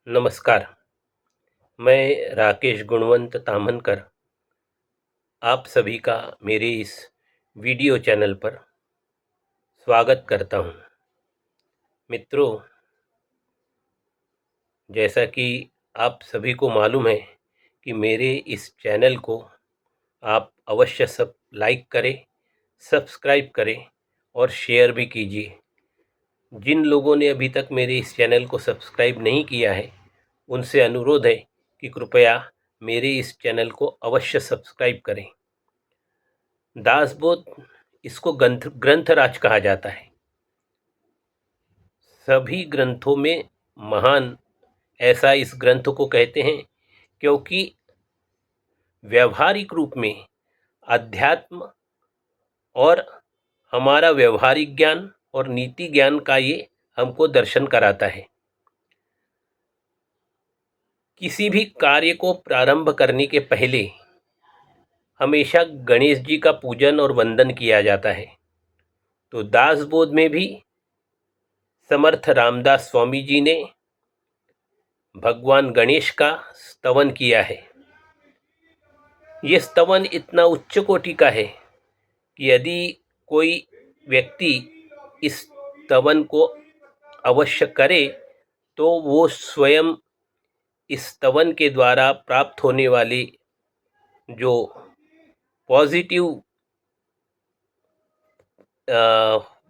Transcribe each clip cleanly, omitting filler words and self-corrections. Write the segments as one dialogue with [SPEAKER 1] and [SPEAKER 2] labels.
[SPEAKER 1] नमस्कार। मैं राकेश गुणवंत ताम्हनकर आप सभी का मेरे इस वीडियो चैनल पर स्वागत करता हूं। मित्रों, जैसा कि आप सभी को मालूम है कि मेरे इस चैनल को आप अवश्य सब लाइक करें, सब्सक्राइब करें और शेयर भी कीजिए। जिन लोगों ने अभी तक मेरे इस चैनल को सब्सक्राइब नहीं किया है, उनसे अनुरोध है कि कृपया मेरे इस चैनल को अवश्य सब्सक्राइब करें। दासबोध इसको ग्रंथराज कहा जाता है। सभी ग्रंथों में महान ऐसा इस ग्रंथ को कहते हैं क्योंकि व्यवहारिक रूप में अध्यात्म और हमारा व्यवहारिक ज्ञान और नीति ज्ञान का ये हमको दर्शन कराता है। किसी भी कार्य को प्रारंभ करने के पहले हमेशा गणेश जी का पूजन और वंदन किया जाता है। तो दासबोध में भी समर्थ रामदास स्वामी जी ने भगवान गणेश का स्तवन किया है। ये स्तवन इतना उच्च कोटि का है कि यदि कोई व्यक्ति इस स्तवन को अवश्य करे तो वो स्वयं इस स्तवन के द्वारा प्राप्त होने वाली जो पॉजिटिव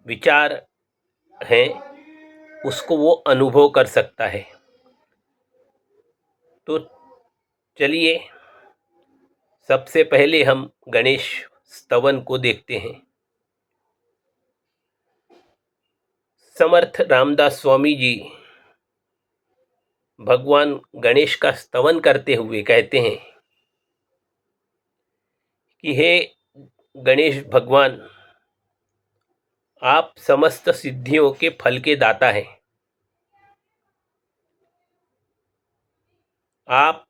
[SPEAKER 1] विचार हैं उसको वो अनुभव कर सकता है। तो चलिए सबसे पहले हम गणेश स्तवन को देखते हैं। समर्थ रामदास स्वामी जी भगवान गणेश का स्तवन करते हुए कहते हैं कि हे गणेश भगवान, आप समस्त सिद्धियों के फल के दाता हैं। आप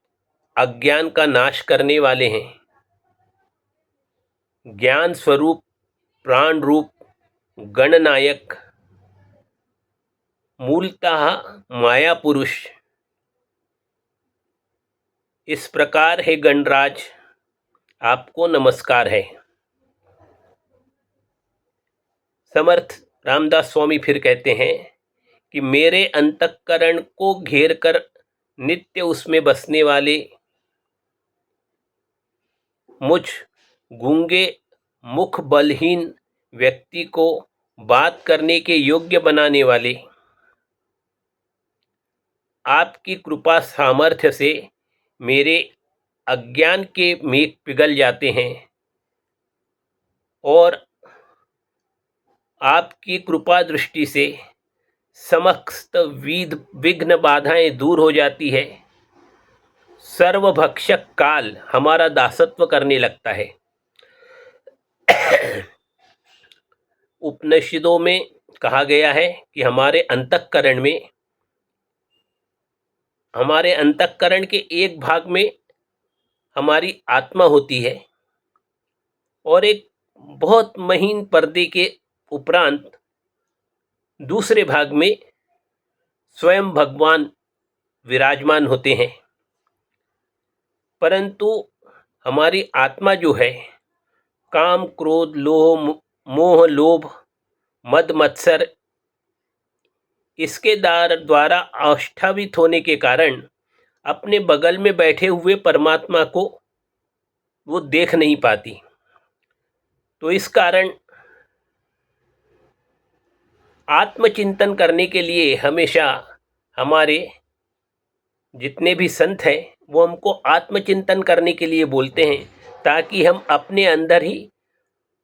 [SPEAKER 1] अज्ञान का नाश करने वाले हैं। ज्ञान स्वरूप, प्राण रूप, गणनायक, मूलतः माया पुरुष। इस प्रकार है गणराज, आपको नमस्कार है। समर्थ रामदास स्वामी फिर कहते हैं कि मेरे अंतःकरण को घेर कर नित्य उसमें बसने वाले मुझ गूंगे मुख बलहीन व्यक्ति को बात करने के योग्य बनाने वाले आपकी कृपा सामर्थ्य से मेरे अज्ञान के मेघ पिघल जाते हैं और आपकी कृपा दृष्टि से समस्त विघ्न बाधाएं दूर हो जाती है। सर्वभक्षक काल हमारा दासत्व करने लगता है। उपनिषदों में कहा गया है कि हमारे अंतःकरण के एक भाग में हमारी आत्मा होती है और एक बहुत महीन पर्दे के उपरांत दूसरे भाग में स्वयं भगवान विराजमान होते हैं। परंतु हमारी आत्मा जो है, काम क्रोध लोभ मोह लोभ मद मत्सर इसके द्वारा आष्ठावित होने के कारण अपने बगल में बैठे हुए परमात्मा को वो देख नहीं पाती। तो इस कारण आत्मचिंतन करने के लिए हमेशा हमारे जितने भी संत हैं वो हमको आत्मचिंतन करने के लिए बोलते हैं, ताकि हम अपने अंदर ही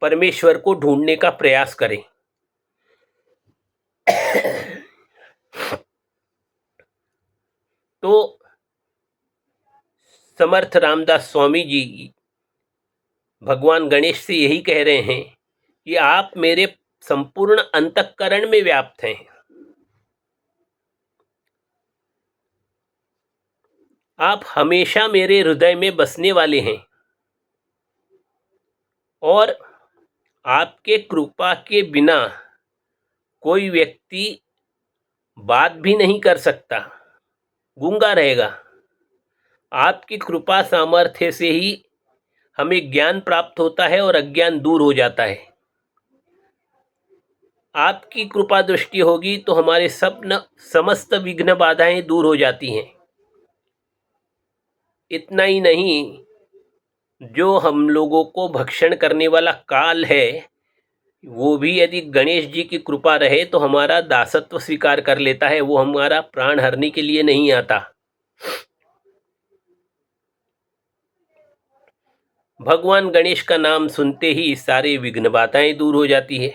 [SPEAKER 1] परमेश्वर को ढूंढने का प्रयास करें। तो समर्थ रामदास स्वामी जी भगवान गणेश से यही कह रहे हैं कि आप मेरे संपूर्ण अंतःकरण में व्याप्त हैं। आप हमेशा मेरे हृदय में बसने वाले हैं और आपके कृपा के बिना कोई व्यक्ति बात भी नहीं कर सकता। गूंगा रहेगा। आपकी कृपा सामर्थ्य से ही हमें ज्ञान प्राप्त होता है और अज्ञान दूर हो जाता है। आपकी कृपा दृष्टि होगी तो हमारे समस्त विघ्न बाधाएं दूर हो जाती हैं। इतना ही नहीं, जो हम लोगों को भक्षण करने वाला काल है, वो भी यदि गणेश जी की कृपा रहे तो हमारा दासत्व स्वीकार कर लेता है। वो हमारा प्राण हरने के लिए नहीं आता। भगवान गणेश का नाम सुनते ही सारे विघ्न बाधाएं दूर हो जाती है।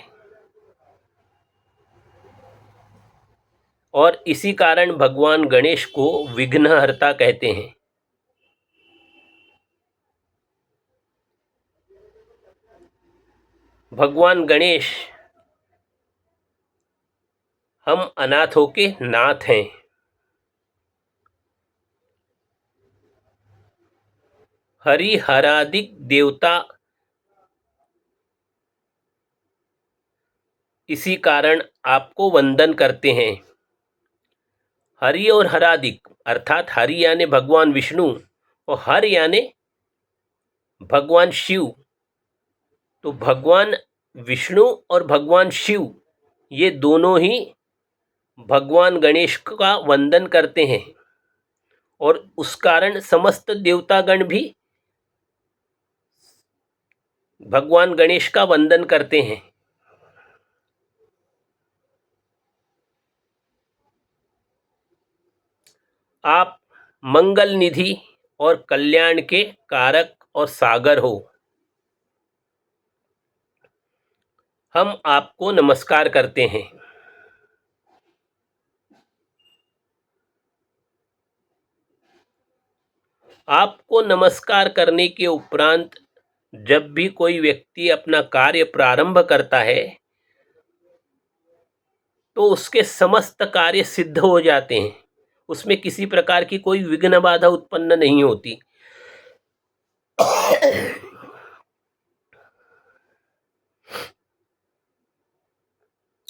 [SPEAKER 1] और इसी कारण भगवान गणेश को विघ्नहर्ता कहते हैं। भगवान गणेश हम अनाथों के नाथ हैं। हरिहरादिक देवता इसी कारण आपको वंदन करते हैं। हरि और हरादिक अर्थात हरि यानी भगवान विष्णु और हर यानी भगवान शिव। तो भगवान विष्णु और भगवान शिव ये दोनों ही भगवान गणेश का वंदन करते हैं और उस कारण समस्त देवतागण भी भगवान गणेश का वंदन करते हैं। आप मंगल निधि और कल्याण के कारक और सागर हो। हम आपको नमस्कार करते हैं। आपको नमस्कार करने के उपरांत जब भी कोई व्यक्ति अपना कार्य प्रारंभ करता है तो उसके समस्त कार्य सिद्ध हो जाते हैं। उसमें किसी प्रकार की कोई विघ्न बाधा उत्पन्न नहीं होती।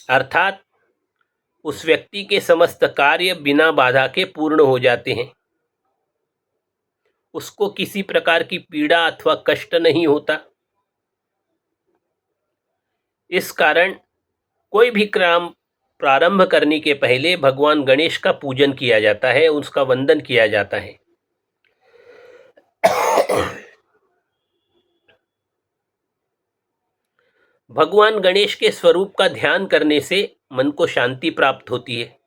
[SPEAKER 1] अर्थात उस व्यक्ति के समस्त कार्य बिना बाधा के पूर्ण हो जाते हैं। उसको किसी प्रकार की पीड़ा अथवा कष्ट नहीं होता। इस कारण कोई भी काम प्रारंभ करने के पहले भगवान गणेश का पूजन किया जाता है, उसका वंदन किया जाता है। भगवान गणेश के स्वरूप का ध्यान करने से मन को शांति प्राप्त होती है,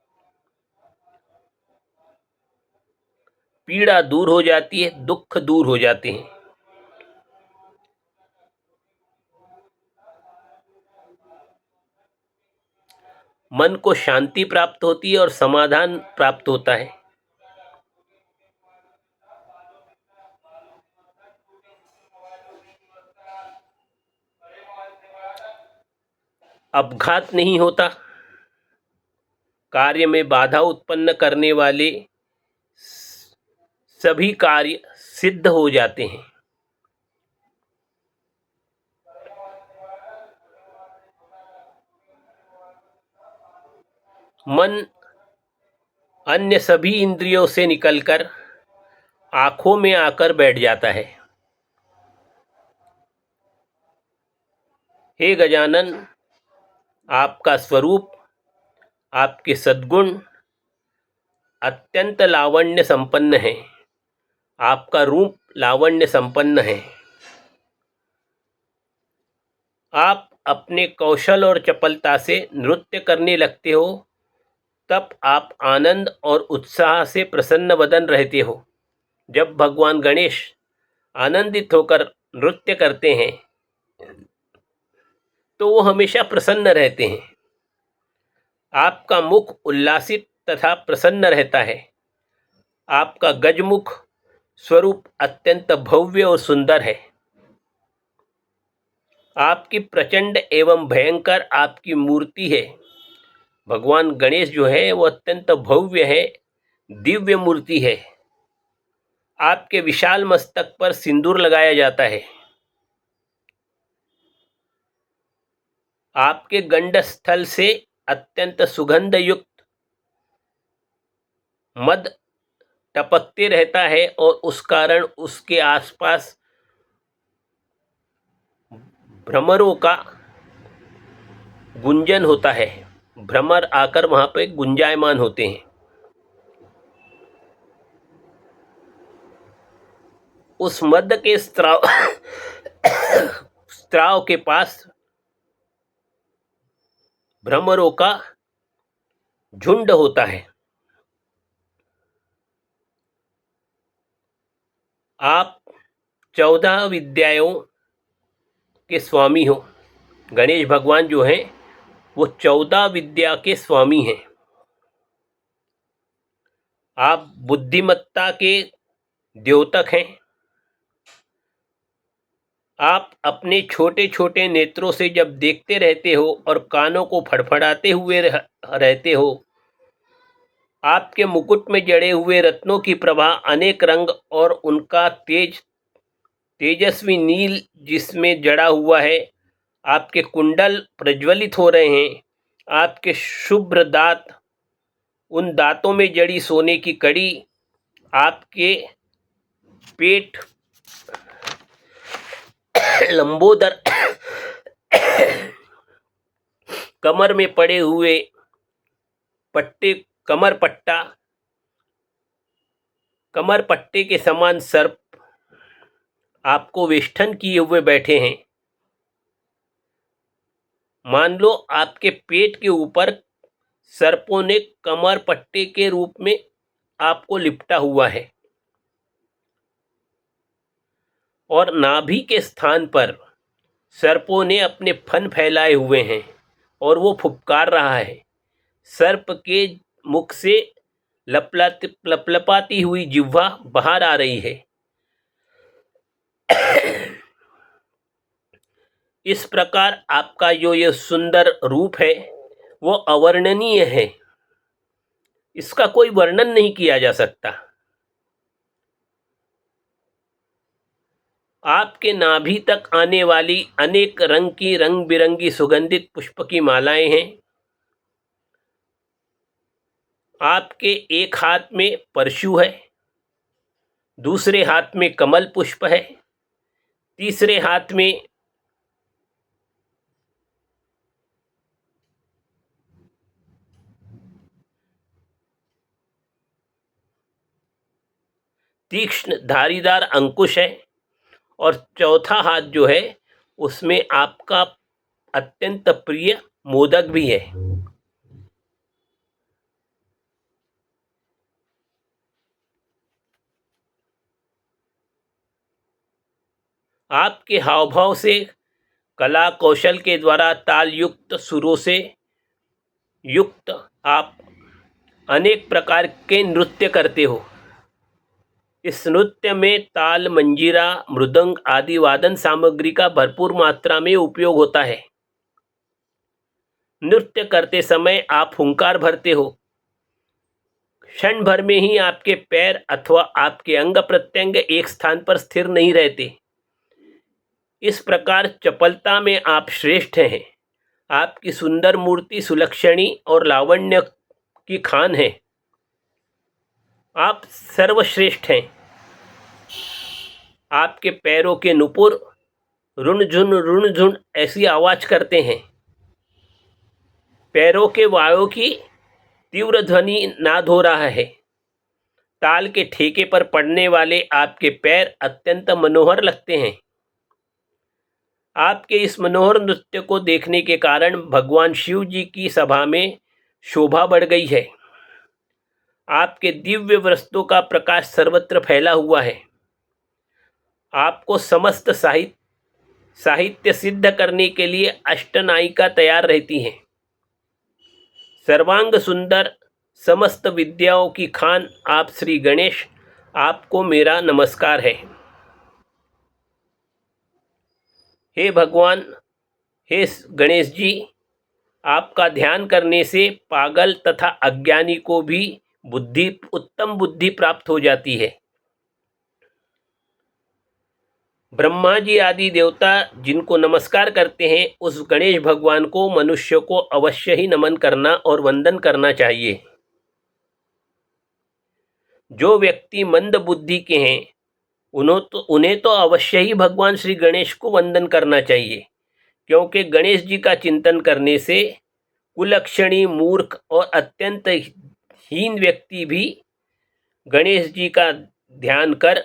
[SPEAKER 1] पीड़ा दूर हो जाती है, दुख दूर हो जाते हैं। मन को शांति प्राप्त होती है और समाधान प्राप्त होता है। अपघात नहीं होता। कार्य में बाधा उत्पन्न करने वाले सभी कार्य सिद्ध हो जाते हैं। मन अन्य सभी इंद्रियों से निकलकर आंखों में आकर बैठ जाता है। हे गजानन, आपका स्वरूप, आपके सद्गुण अत्यंत लावण्य संपन्न है। आपका रूप लावण्य संपन्न है। आप अपने कौशल और चपलता से नृत्य करने लगते हो, तब आप आनंद और उत्साह से प्रसन्न वदन रहते हो। जब भगवान गणेश आनंदित होकर नृत्य करते हैं तो वो हमेशा प्रसन्न रहते हैं। आपका मुख उल्लासित तथा प्रसन्न रहता है। आपका गजमुख स्वरूप अत्यंत भव्य और सुंदर है। आपकी प्रचंड एवं भयंकर आपकी मूर्ति है। भगवान गणेश जो है वो अत्यंत भव्य है, दिव्य मूर्ति है। आपके विशाल मस्तक पर सिंदूर लगाया जाता है। आपके गंड स्थल से अत्यंत सुगंध युक्त मद टपकते रहता है और उस कारण उसके आसपास भ्रमरों का गुंजन होता है। भ्रमर आकर वहाँ पे गुंजायमान होते हैं। उस मध्य के स्त्राव स्त्राव के पास भ्रमरों का झुंड होता है। आप 14 विद्याओं के स्वामी हो। गणेश भगवान जो हैं वो 14 विद्या के स्वामी हैं। आप बुद्धिमत्ता के द्योतक हैं। आप अपने छोटे छोटे नेत्रों से जब देखते रहते हो और कानों को फड़फड़ाते हुए रहते हो, आपके मुकुट में जड़े हुए रत्नों की प्रभा अनेक रंग और उनका तेजस्वी नील जिसमें जड़ा हुआ है, आपके कुंडल प्रज्वलित हो रहे हैं। आपके शुभ्र दांत, उन दांतों में जड़ी सोने की कड़ी, आपके पेट लंबोदर, कमर में पड़े हुए पट्टे, कमर पट्टे के समान सर्प आपको वेष्टन किए हुए बैठे हैं। मान लो आपके पेट के ऊपर सर्पों ने कमर पट्टे के रूप में आपको लिपटा हुआ है और नाभि के स्थान पर सर्पों ने अपने फन फैलाए हुए हैं और वो फुफकार रहा है। सर्प के मुख से लपलपाती हुई जिह्वा बाहर आ रही है। इस प्रकार आपका जो ये सुंदर रूप है वो अवर्णनीय है। इसका कोई वर्णन नहीं किया जा सकता। आपके नाभि तक आने वाली अनेक रंग की रंग बिरंगी सुगंधित पुष्प की मालाएं हैं। आपके एक हाथ में परशु है, दूसरे हाथ में कमल पुष्प है, तीसरे हाथ में तीक्ष्ण धारीदार अंकुश है और चौथा हाथ जो है उसमें आपका अत्यंत प्रिय मोदक भी है। आपके हाव भाव से, कला कौशल के द्वारा ताल युक्त सुरों से युक्त आप अनेक प्रकार के नृत्य करते हो। इस नृत्य में ताल, मंजीरा, मृदंग आदि वादन सामग्री का भरपूर मात्रा में उपयोग होता है। नृत्य करते समय आप हुंकार भरते हो। क्षण भर में ही आपके पैर अथवा आपके अंग प्रत्यंग एक स्थान पर स्थिर नहीं रहते। इस प्रकार चपलता में आप श्रेष्ठ हैं। आपकी सुंदर मूर्ति सुलक्षणी और लावण्य की खान है। आप सर्वश्रेष्ठ हैं। आपके पैरों के नुपुर रुण झुन ऐसी आवाज करते हैं। पैरों के वायों की तीव्र ध्वनि नाद हो रहा है। ताल के ठेके पर पड़ने वाले आपके पैर अत्यंत मनोहर लगते हैं। आपके इस मनोहर नृत्य को देखने के कारण भगवान शिव जी की सभा में शोभा बढ़ गई है। आपके दिव्य वस्त्रों का प्रकाश सर्वत्र फैला हुआ है। आपको समस्त साहित्य सिद्ध करने के लिए अष्टनायिका तैयार रहती हैं। सर्वांग सुंदर समस्त विद्याओं की खान आप श्री गणेश, आपको मेरा नमस्कार है। हे भगवान, हे गणेश जी, आपका ध्यान करने से पागल तथा अज्ञानी को भी उत्तम बुद्धि प्राप्त हो जाती है। ब्रह्मा जी आदि देवता जिनको नमस्कार करते हैं, उस गणेश भगवान को मनुष्य को अवश्य ही नमन करना और वंदन करना चाहिए। जो व्यक्ति मंद बुद्धि के हैं उन्हें तो अवश्य ही भगवान श्री गणेश को वंदन करना चाहिए, क्योंकि गणेश जी का चिंतन करने से कुलक्षणी, मूर्ख और अत्यंत हीन व्यक्ति भी गणेश जी का ध्यान कर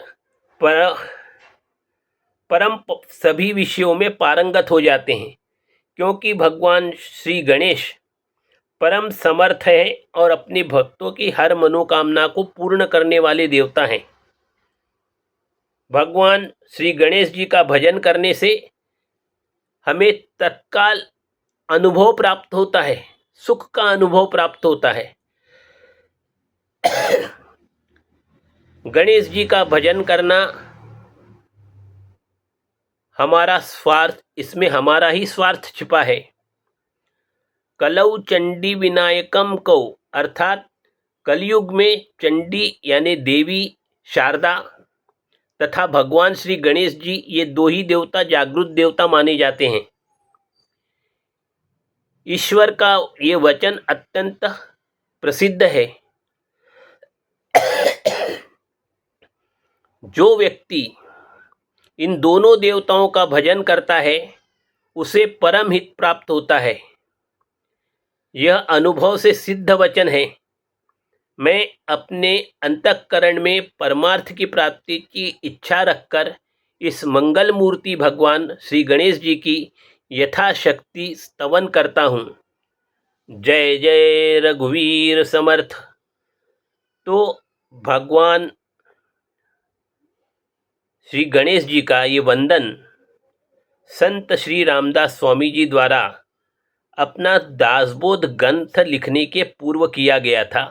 [SPEAKER 1] परम सभी विषयों में पारंगत हो जाते हैं, क्योंकि भगवान श्री गणेश परम समर्थ है और अपने भक्तों की हर मनोकामना को पूर्ण करने वाले देवता हैं। भगवान श्री गणेश जी का भजन करने से हमें तत्काल अनुभव प्राप्त होता है, सुख का अनुभव प्राप्त होता है। गणेश जी का भजन करना हमारा स्वार्थ, इसमें हमारा ही स्वार्थ छिपा है। कलौ चंडी विनायकम कौ, अर्थात कलयुग में चंडी यानी देवी शारदा तथा भगवान श्री गणेश जी, ये दो ही देवता जागृत देवता माने जाते हैं। ईश्वर का ये वचन अत्यंत प्रसिद्ध है। जो व्यक्ति इन दोनों देवताओं का भजन करता है उसे परम हित प्राप्त होता है। यह अनुभव से सिद्ध वचन है। मैं अपने अंतःकरण में परमार्थ की प्राप्ति की इच्छा रखकर इस मंगल मूर्ति भगवान श्री गणेश जी की यथाशक्ति स्तवन करता हूँ। जय जय रघुवीर समर्थ। तो भगवान श्री गणेश जी का ये वंदन संत श्री रामदास स्वामी जी द्वारा अपना दासबोध ग्रंथ लिखने के पूर्व किया गया था।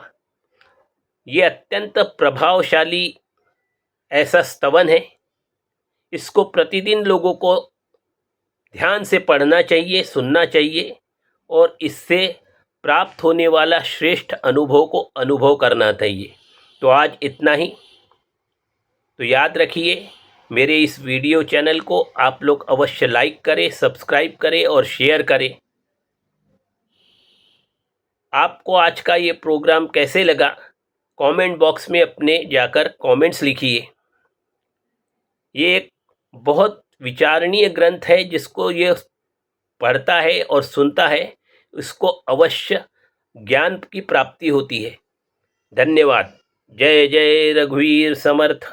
[SPEAKER 1] ये अत्यंत प्रभावशाली ऐसा स्तवन है। इसको प्रतिदिन लोगों को ध्यान से पढ़ना चाहिए, सुनना चाहिए और इससे प्राप्त होने वाला श्रेष्ठ अनुभव को अनुभव करना चाहिए। तो आज इतना ही। तो याद रखिए, मेरे इस वीडियो चैनल को आप लोग अवश्य लाइक करें, सब्सक्राइब करें और शेयर करें। आपको आज का ये प्रोग्राम कैसे लगा, कमेंट बॉक्स में अपने जाकर कमेंट्स लिखिए। ये एक बहुत विचारणीय ग्रंथ है, जिसको ये पढ़ता है और सुनता है इसको अवश्य ज्ञान की प्राप्ति होती है। धन्यवाद। जय जय रघुवीर समर्थ।